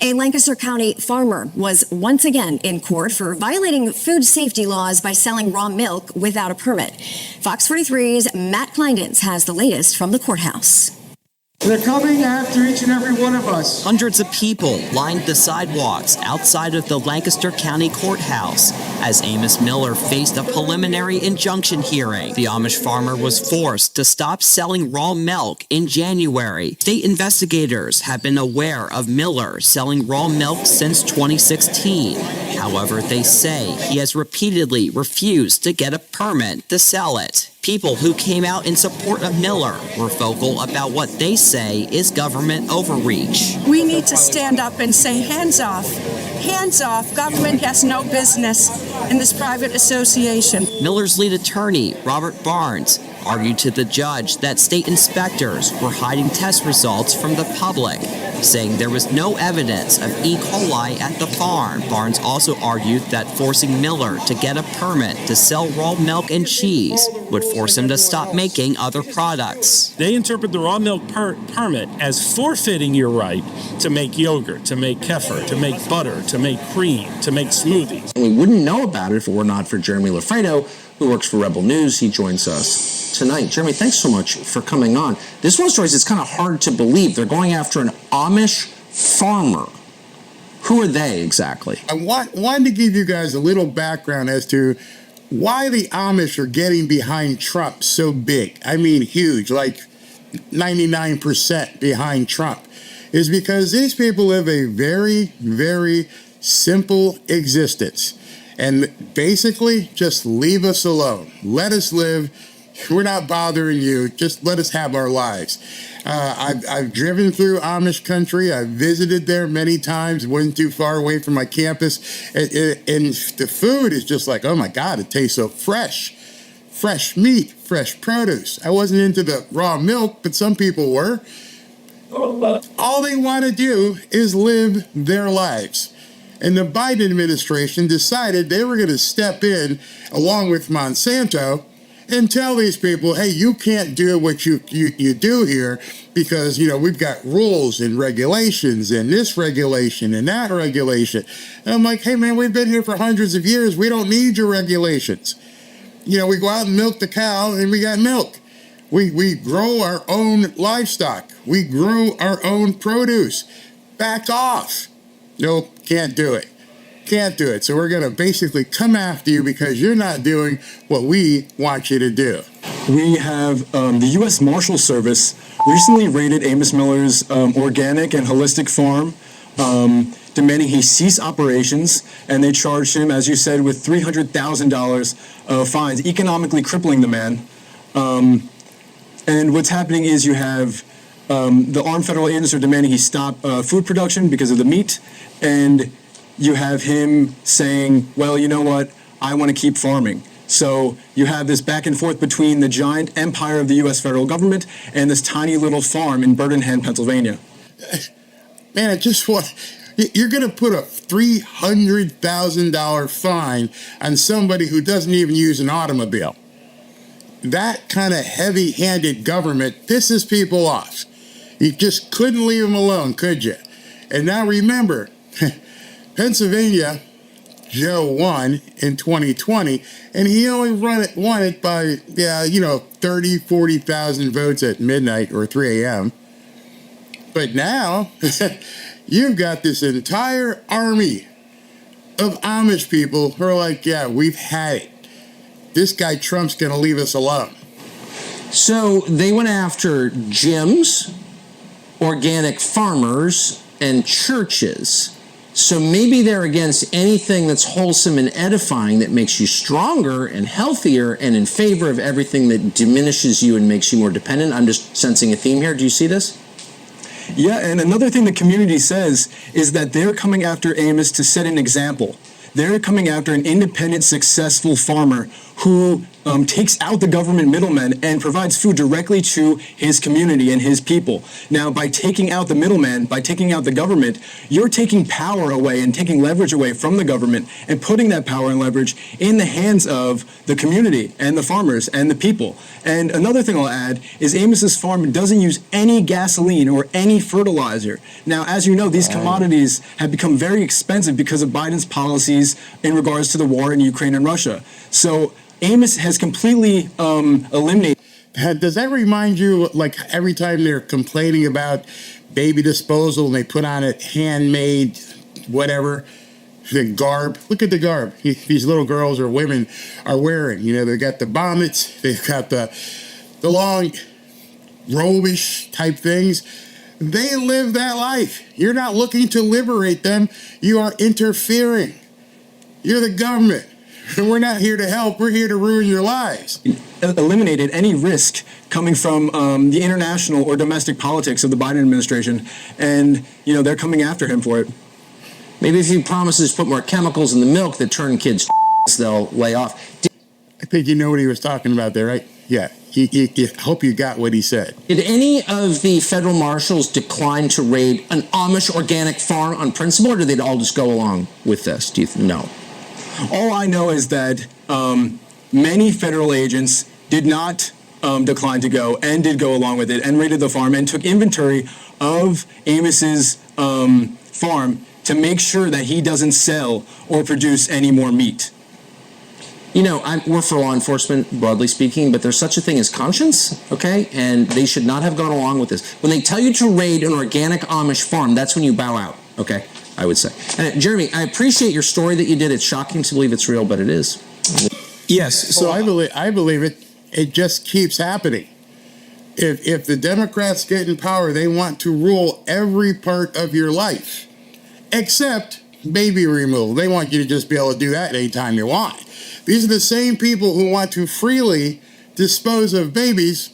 A Lancaster County farmer was once again in court for violating food safety laws by selling raw milk without a permit. Fox 43's Matt Kleindens has the latest from the courthouse. They're coming after each and every one of us. Hundreds of people lined the sidewalks outside of the Lancaster County Courthouse as Amos Miller faced a preliminary injunction hearing. The Amish farmer was forced to stop selling raw milk in January. State investigators have been aware of Miller selling raw milk since 2016. However, they say he has repeatedly refused to get a permit to sell it. People who came out in support of Miller were vocal about what they say is government overreach. We need to stand up and say, hands off. Hands off. Government has no business in this private association. Miller's lead attorney, Robert Barnes, argued to the judge that state inspectors were hiding test results from the public, saying there was no evidence of E. coli at the farm. Barnes also argued that forcing Miller to get a permit to sell raw milk and cheese would force him to stop making other products. They interpret the raw milk permit as forfeiting your right to make yogurt, to make kefir, to make butter, to make cream, to make smoothies. And we wouldn't know about it if it were not for Jeremy Lafredo, who works for Rebel News. He joins us tonight. Jeremy, thanks so much for coming on. This one story is kind of hard to believe. They're going after an Amish farmer. Who are they exactly? I wanted to give you guys a little background as to why the Amish are getting behind Trump so big. I mean, huge, like 99% behind Trump, is because these people live a very, very simple existence. And basically, just leave us alone. Let us live. We're not bothering you. Just let us have our lives. I've driven through Amish country. I've visited there many times. Wasn't too far away from my campus. And the food is just like, oh my God, it tastes so fresh. Fresh meat, fresh produce. I wasn't into the raw milk, but some people were. All they want to do is live their lives. And the Biden administration decided they were going to step in, along with Monsanto, and tell these people, hey, you can't do what you do here because, you know, we've got rules and regulations and this regulation and that regulation. And I'm like, hey, man, we've been here for hundreds of years. We don't need your regulations. You know, we go out and milk the cow and we got milk. We grow our own livestock. We grow our own produce. Back off. Nope, can't do it. Can't do it. So we're going to basically come after you because you're not doing what we want you to do. We have the U.S. Marshal Service recently raided Amos Miller's organic and holistic farm, demanding he cease operations, and they charged him, as you said, with $300,000 of fines, economically crippling the man. And what's happening is you have the armed federal agents are demanding he stop food production because of the meat, and you have him saying, well, you know what, I want to keep farming. So you have this back and forth between the giant empire of the U.S. federal government and this tiny little farm in Birmingham, Pennsylvania. Man, I just want... You're going to put a $300,000 fine on somebody who doesn't even use an automobile. That kind of heavy-handed government pisses people off. You just couldn't leave them alone, could you? And now remember, Pennsylvania, Joe won in 2020, and he only won it by, 30, 40,000 votes at midnight or 3 a.m. But now, you've got this entire army of Amish people who are like, yeah, we've had it. This guy Trump's going to leave us alone. So they went after gyms, organic farmers, and churches. So maybe they're against anything that's wholesome and edifying that makes you stronger and healthier and in favor of everything that diminishes you and makes you more dependent. I'm just sensing a theme here. Do you see this? Yeah, and another thing the community says is that they're coming after Amos to set an example. They're coming after an independent, successful farmer who takes out the government middlemen and provides food directly to his community and his people. Now, by taking out the middleman, by taking out the government, you're taking power away and taking leverage away from the government and putting that power and leverage in the hands of the community and the farmers and the people. And another thing I'll add is Amos's farm doesn't use any gasoline or any fertilizer. Now, as you know, these commodities have become very expensive because of Biden's policies in regards to the war in Ukraine and Russia. So Amos has completely eliminated. Does that remind you, like every time they're complaining about baby disposal and they put on a handmade whatever, the garb? Look at the garb these little girls or women are wearing. You know, they've got the bonnets, they've got the long robe-ish type things. They live that life. You're not looking to liberate them. You are interfering. You're the government. And we're not here to help. We're here to ruin your lives. Eliminated any risk coming from the international or domestic politics of the Biden administration. And, you know, they're coming after him for it. Maybe if he promises to put more chemicals in the milk that turn kids, they'll lay off. I think you know what he was talking about there, right? Yeah. I hope you got what he said. Did any of the federal marshals decline to raid an Amish organic farm on principle, or did they all just go along with this? Do you know? All I know is that many federal agents did not decline to go and did go along with it and raided the farm and took inventory of Amos's farm to make sure that he doesn't sell or produce any more meat. You know, we're for law enforcement, broadly speaking, but there's such a thing as conscience, okay? And they should not have gone along with this. When they tell you to raid an organic Amish farm, that's when you bow out, okay? I would say. And Jeremy, I appreciate your story that you did. It's shocking to believe it's real, but it is. Yes. So I believe it. It just keeps happening. If the Democrats get in power, they want to rule every part of your life, except baby removal. They want you to just be able to do that anytime you want. These are the same people who want to freely dispose of babies,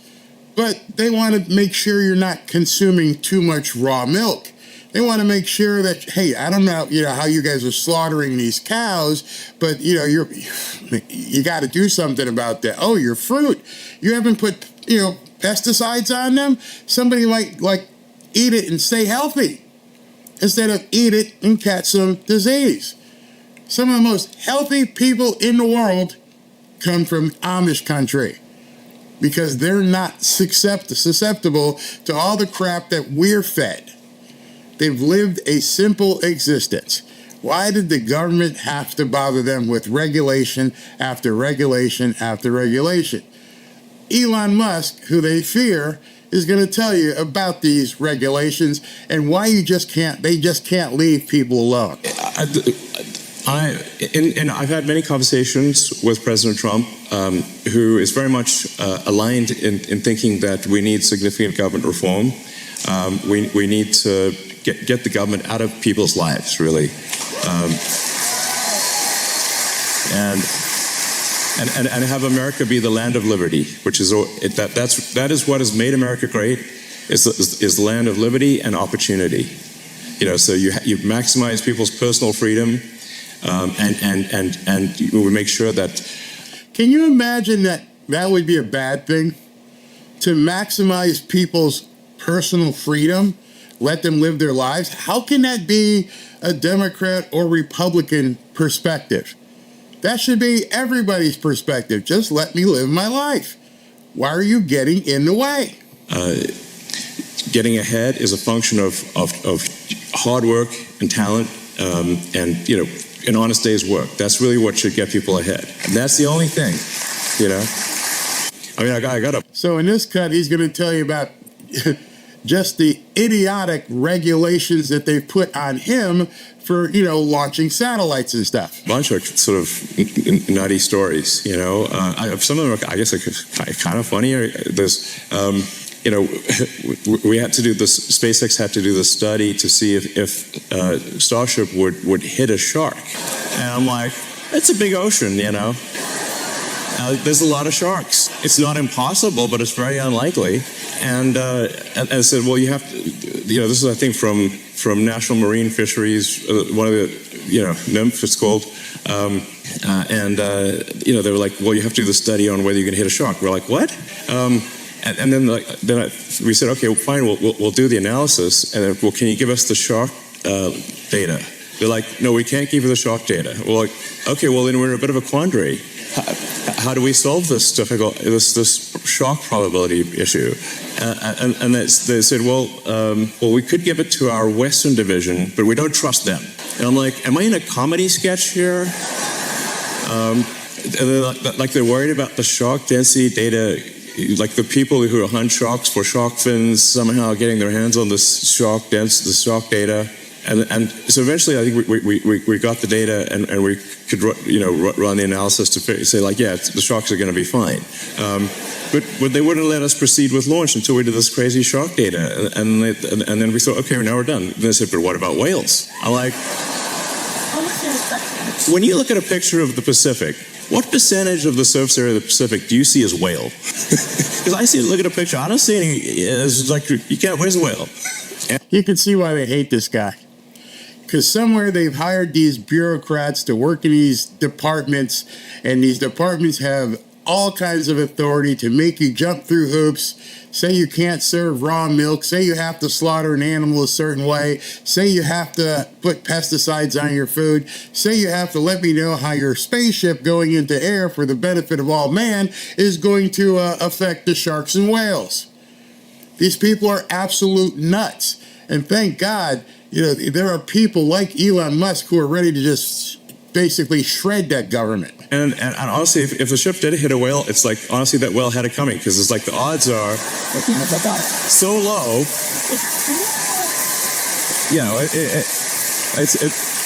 but they want to make sure you're not consuming too much raw milk. They want to make sure that, hey, I don't know, how you guys are slaughtering these cows, but you got to do something about that. Oh, your fruit, you haven't put pesticides on them. Somebody might eat it and stay healthy instead of eat it and catch some disease. Some of the most healthy people in the world come from Amish country because they're not susceptible to all the crap that we're fed. They've lived a simple existence. Why did the government have to bother them with regulation after regulation after regulation? Elon Musk, who they fear, is going to tell you about these regulations and why they just can't leave people alone. I've had many conversations with President Trump, who is very much aligned in thinking that we need significant government reform. We need to get the government out of people's lives, really, and have America be the land of liberty, which is that is what has made America great, is the land of liberty and opportunity. So you maximize people's personal freedom. And we make sure that. Can you imagine that would be a bad thing? To maximize people's personal freedom, let them live their lives? How can that be a Democrat or Republican perspective? That should be everybody's perspective. Just let me live my life. Why are you getting in the way? Getting ahead is a function of hard work and talent, and an honest day's work. That's really what should get people ahead. And that's the only thing, I got to. So in this cut, he's going to tell you about just the idiotic regulations that they've put on him for, launching satellites and stuff. A bunch of sort of nutty stories, some of them are, I guess, kind of funny. There's, we had to do this. SpaceX had to do the study to see if Starship would hit a shark, and I'm like, it's a big ocean, there's a lot of sharks. It's not impossible, but it's very unlikely. And I said, well, you have to, this is, I think, from National Marine Fisheries, one of the, NIMF, it's called. They were like, well, you have to do the study on whether you can hit a shark. We're like, what? And then we said, okay, well, fine, we'll do the analysis. And then, well, can you give us the shark data? They're like, no, we can't give you the shark data. We're like, okay, well, then we're in a bit of a quandary. How do we solve this difficult, this shark probability issue? And they said, well, we could give it to our Western division, but we don't trust them. And I'm like, am I in a comedy sketch here? They're worried about the shark density data, like the people who hunt sharks for shark fins somehow getting their hands on the shark data. And so eventually, I think we got the data, and we could run the analysis to say, like, yeah, the sharks are going to be fine. But they wouldn't let us proceed with launch until we did this crazy shark data. And then we thought, okay, now we're done. And they said, but what about whales? I'm like, when you look at a picture of the Pacific, what percentage of the surface area of the Pacific do you see as whale? Because look at a picture, I don't see any. It's like, you can't, where's a whale? You can see why they hate this guy. Because somewhere they've hired these bureaucrats to work in these departments, and these departments have all kinds of authority to make you jump through hoops, say you can't serve raw milk, say you have to slaughter an animal a certain way, say you have to put pesticides on your food, say you have to let me know how your spaceship going into air for the benefit of all man is going to affect the sharks and whales. These people are absolute nuts. And thank God, there are people like Elon Musk who are ready to just basically shred that government. And honestly, if the ship did hit a whale, it's like, honestly, that whale had it coming, because it's like the odds are so low.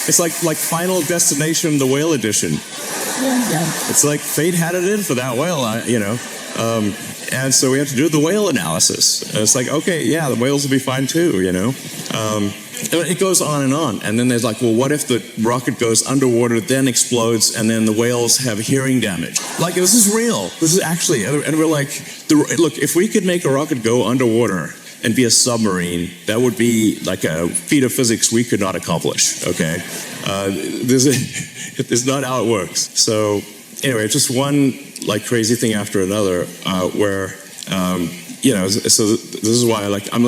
It's like Final Destination, the whale edition. It's like fate had it in for that whale, and so we have to do the whale analysis. And it's like, okay, yeah, the whales will be fine too, It goes on. And then there's like, well, what if the rocket goes underwater, then explodes, and then the whales have hearing damage? Like, this is real. This is actually, and we're like, look, if we could make a rocket go underwater and be a submarine, that would be like a feat of physics we could not accomplish, okay? This is not how it works. So anyway, just one like crazy thing after another, where so this is why I'm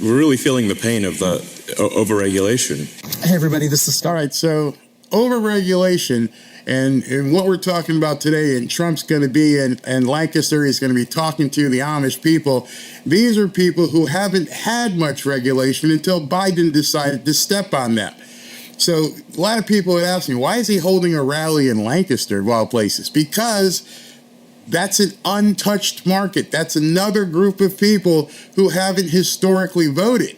really feeling the pain of the overregulation. Hey everybody, this is all right. So overregulation, and what we're talking about today, and Trump's going to be and Lancaster is going to be talking to the Amish people. These are people who haven't had much regulation until Biden decided to step on them. So a lot of people would ask me, why is he holding a rally in Lancaster, of all places? Because that's an untouched market. That's another group of people who haven't historically voted.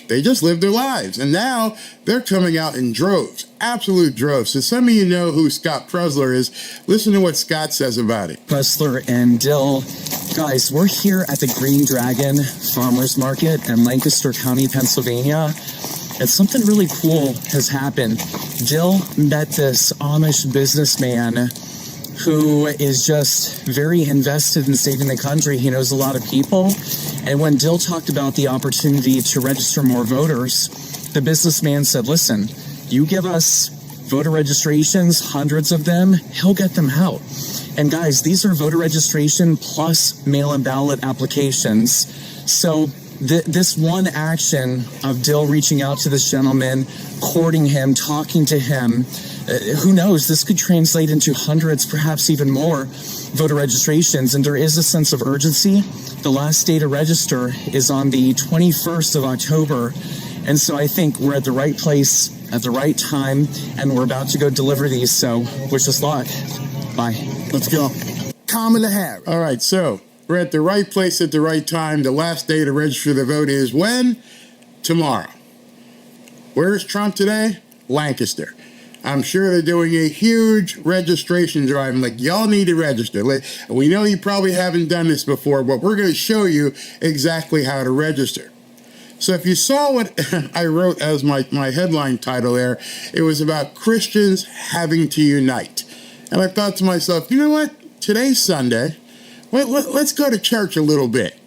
They just live their lives. And now they're coming out in droves, absolute droves. So some of you know who Scott Presler is. Listen to what Scott says about it. Presler and Dill. Guys, we're here at the Green Dragon Farmers Market in Lancaster County, Pennsylvania. And something really cool has happened. Dill met this Amish businessman who is just very invested in saving the country. He knows a lot of people. And when Dill talked about the opportunity to register more voters, the businessman said, listen, you give us voter registrations, hundreds of them, he'll get them out. And guys, these are voter registration plus mail-in ballot applications. So this one action of Dill reaching out to this gentleman, courting him, talking to him, who knows, this could translate into hundreds, perhaps even more voter registrations. And there is a sense of urgency. The last day to register is on the 21st of October. And so I think we're at the right place at the right time, and we're about to go deliver these. So wish us luck. Bye. Let's go. Kamala Harris. All right, so we're at the right place at the right time. The last day to register the vote is when? Tomorrow. Where's Trump today? Lancaster. I'm sure they're doing a huge registration drive. I'm like, y'all need to register. We know you probably haven't done this before, but we're going to show you exactly how to register. So if you saw what I wrote as my headline title there, it was about Christians having to unite. And I thought to myself, you know what? Today's Sunday. Let's go to church a little bit.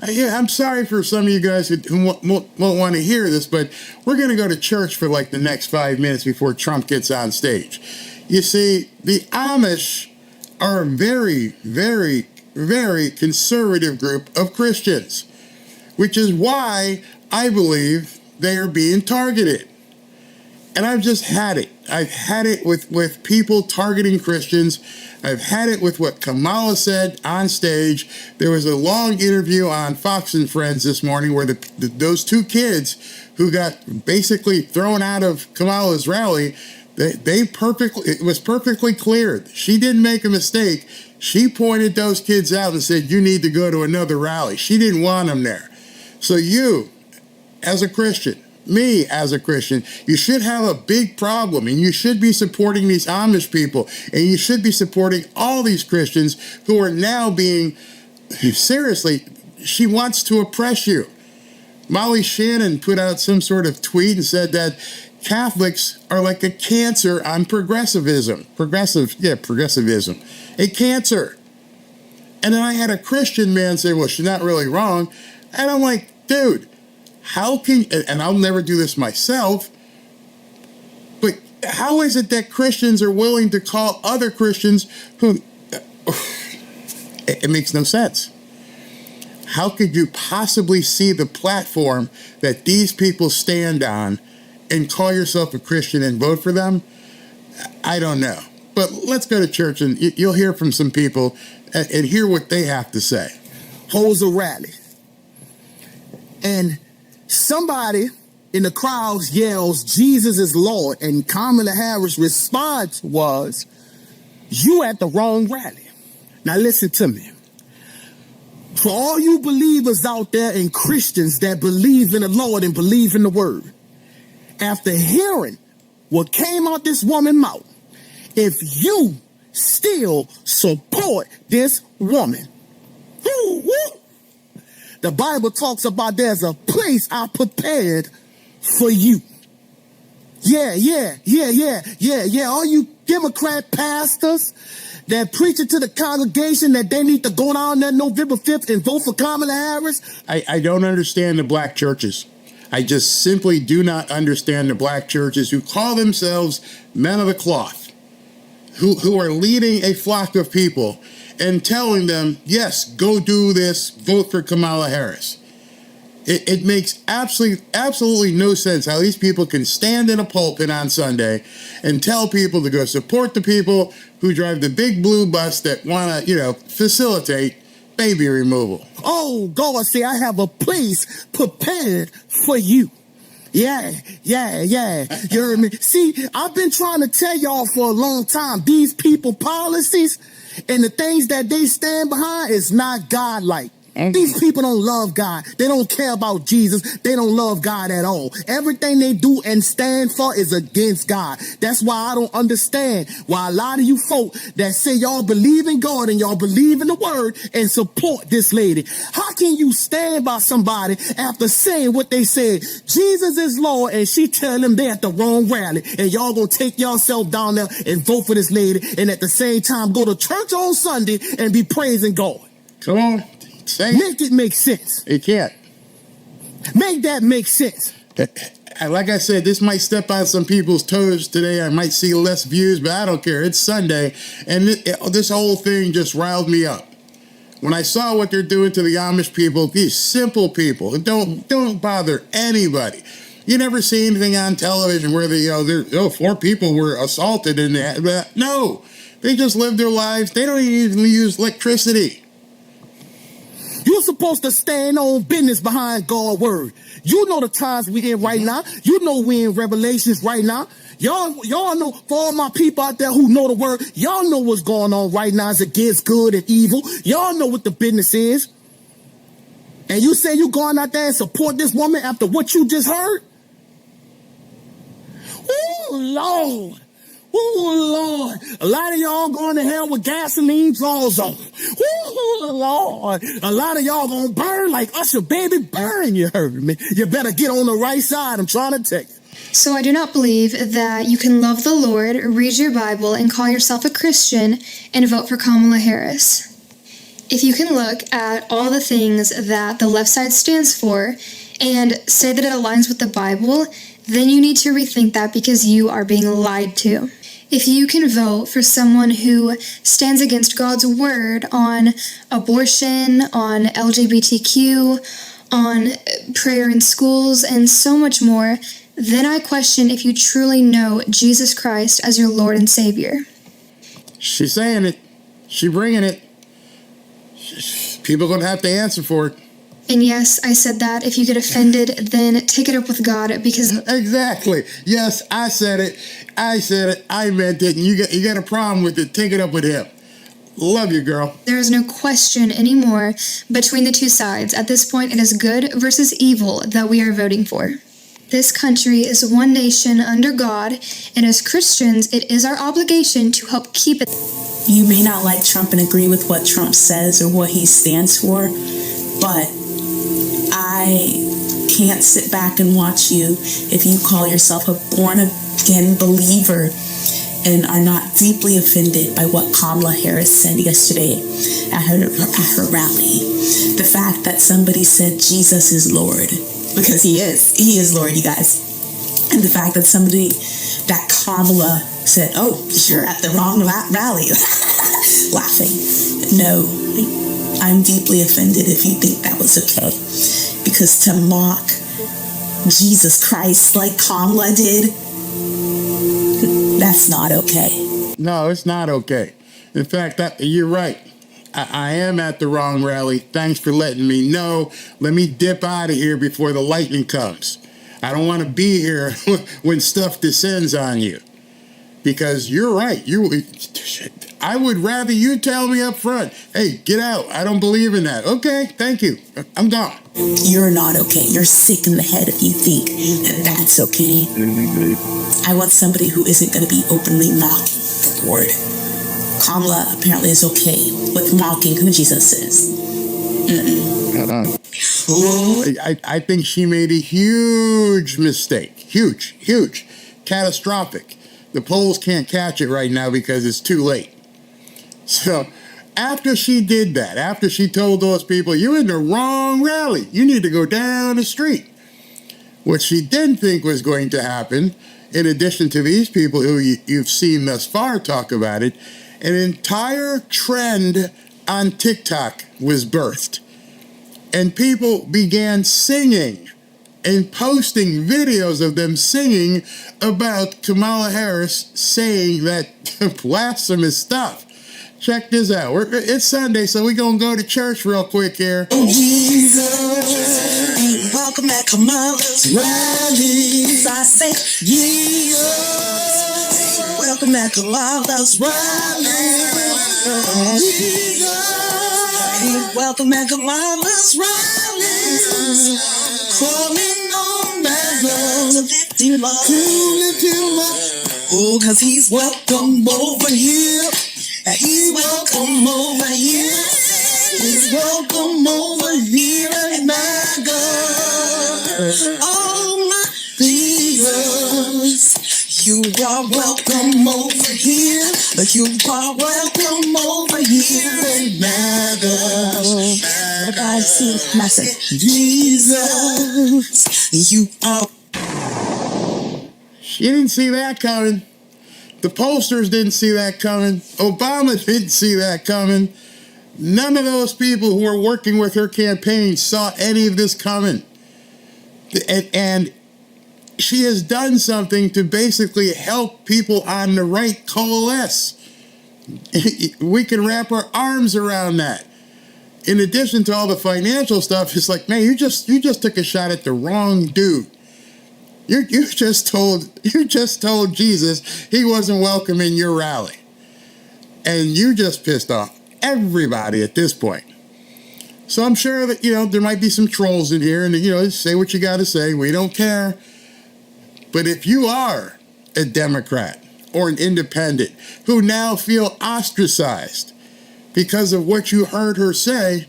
I'm sorry for some of you guys who won't want to hear this, but we're going to go to church for like the next 5 minutes before Trump gets on stage. You see, the Amish are a very, very, very conservative group of Christians, which is why I believe they are being targeted. And I've just had it. I've had it with people targeting Christians. I've had it with what Kamala said on stage. There was a long interview on Fox and Friends this morning where those two kids who got basically thrown out of Kamala's rally, it was perfectly clear. She didn't make a mistake. She pointed those kids out and said, you need to go to another rally. She didn't want them there. So you, as a Christian, me as a Christian, you should have a big problem, and you should be supporting these Amish people, and you should be supporting all these Christians who are now being, seriously, she wants to oppress you. Molly Shannon put out some sort of tweet and said that Catholics are like a cancer on progressivism. Progressivism. A cancer. And then I had a Christian man say, well, she's not really wrong. And I'm like, dude, how can, and I'll never do this myself, but how is it that Christians are willing to call other Christians who, it makes no sense. How could you possibly see the platform that these people stand on and call yourself a Christian and vote for them? I don't know. But let's go to church and you'll hear from some people and hear what they have to say. Holds a rally. And somebody in the crowd yells, Jesus is Lord. And Kamala Harris' response was, you at the wrong rally. Now listen to me. For all you believers out there and Christians that believe in the Lord and believe in the word, after hearing what came out this woman's mouth, if you still support this woman, the Bible talks about there's a place I prepared for you. Yeah. All you Democrat pastors that preaching to the congregation that they need to go down there November 5th and vote for Kamala Harris. I don't understand the black churches. I just simply do not understand the black churches who call themselves men of the cloth, who are leading a flock of people and telling them, yes, go do this, vote for Kamala Harris. It makes absolutely no sense how these people can stand in a pulpit on Sunday and tell people to go support the people who drive the big blue bus that want to, facilitate baby removal. Oh, God, see, I have a place prepared for you. Yeah. You heard me? See, I've been trying to tell y'all for a long time, these people policies and the things that they stand behind is not God-like. These people don't love God. They don't care about Jesus. They don't love God at all. Everything they do and stand for is against God. That's why I don't understand why a lot of you folk that say y'all believe in God and y'all believe in the word and support this lady. How can you stand by somebody after saying what they said? Jesus is Lord, and she telling them they're at the wrong rally, and y'all gonna take yourself down there and vote for this lady, and at the same time go to church on Sunday and be praising God. Come on. Make it make sense. It can't. Make that make sense. Like I said, this might step on some people's toes today. I might see less views, but I don't care. It's Sunday, and this whole thing just riled me up. When I saw what they're doing to the Amish people, these simple people, don't bother anybody. You never see anything on television where 4 people were assaulted in that. No, they just live their lives. They don't even use electricity. You're supposed to stand on business behind God's word. You know the times we in right now. You know we in Revelations right now. Y'all know, for all my people out there who know the word, y'all know what's going on right now as against good and evil. Y'all know what the business is. And you say you going out there and support this woman after what you just heard? Oh, Lord. Oh, Lord. A lot of y'all going to hell with gasoline draws on. Oh, Lord. A lot of y'all going to burn like Usher, baby, burn. You heard me. You better get on the right side. I'm trying to tell you. So I do not believe that you can love the Lord, read your Bible, and call yourself a Christian and vote for Kamala Harris. If you can look at all the things that the left side stands for and say that it aligns with the Bible, then you need to rethink that because you are being lied to. If you can vote for someone who stands against God's word on abortion, on LGBTQ, on prayer in schools, and so much more, then I question if you truly know Jesus Christ as your Lord and Savior. She's saying it. She's bringing it. People are going to have to answer for it. And yes, I said that. If you get offended, then take it up with God, because... Exactly. Yes, I said it. I meant it. And you got a problem with it. Take it up with him. Love you, girl. There is no question anymore between the two sides. At this point, it is good versus evil that we are voting for. This country is one nation under God, and as Christians, it is our obligation to help keep it. You may not like Trump and agree with what Trump says or what he stands for, but I can't sit back and watch you if you call yourself a born-again believer and are not deeply offended by what Kamala Harris said yesterday at her rally. The fact that somebody said Jesus is Lord, because he is Lord, you guys. And the fact that Kamala said, oh, you're at the wrong rally, laughing. No, I'm deeply offended if you think that was okay. Because to mock Jesus Christ like Kamala did, that's not okay. No, it's not okay. In fact, you're right. I am at the wrong rally. Thanks for letting me know. Let me dip out of here before the lightning comes. I don't want to be here when stuff descends on you. Because you're right. I would rather you tell me up front, hey, get out. I don't believe in that. Okay, thank you. I'm gone. You're not okay. You're sick in the head if you think that that's okay. I want somebody who isn't going to be openly mocking the Lord. Kamala apparently is okay with mocking who Jesus is. I think she made a huge mistake. Huge. Catastrophic. The polls can't catch it right now because it's too late. So after she did that, after she told those people, you're in the wrong rally, you need to go down the street. What she didn't think was going to happen, in addition to these people who you've seen thus far talk about it, an entire trend on TikTok was birthed. And people began singing and posting videos of them singing about Kamala Harris saying that blasphemous stuff. Check this out. It's Sunday, so we're going to go to church real quick here. Oh, Jesus, ain't welcome at Kamala's rallies. I say, Jesus, ain't welcome at Kamala's rallies. Jesus, ain't welcome at Kamala's rallies. Calling on that love to lift him up. Oh, 'cause he's welcome over here. He's welcome over here. He's welcome over here, my God. Oh, my Jesus. You are welcome over here. You are welcome over here, my God. I see massive Jesus. You are. She didn't see that coming. The pollsters didn't see that coming. Obama didn't see that coming. None of those people who were working with her campaign saw any of this coming. And she has done something to basically help people on the right coalesce. We can wrap our arms around that. In addition to all the financial stuff, it's like, man, you just took a shot at the wrong dude. You just told Jesus he wasn't welcome in your rally. And you just pissed off everybody at this point. So I'm sure that, there might be some trolls in here and, say what you got to say. We don't care. But if you are a Democrat or an independent who now feel ostracized because of what you heard her say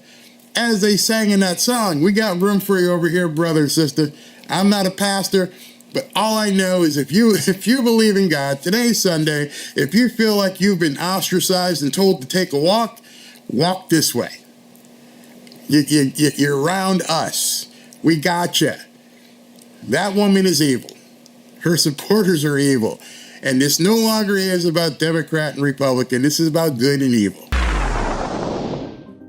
as they sang in that song, we got room for you over here, brother and sister. I'm not a pastor, but all I know is if you believe in God, today's Sunday, if you feel like you've been ostracized and told to take a walk this way. You're around us. We got you. That woman is evil. Her supporters are evil. And this no longer is about Democrat and Republican. This is about good and evil.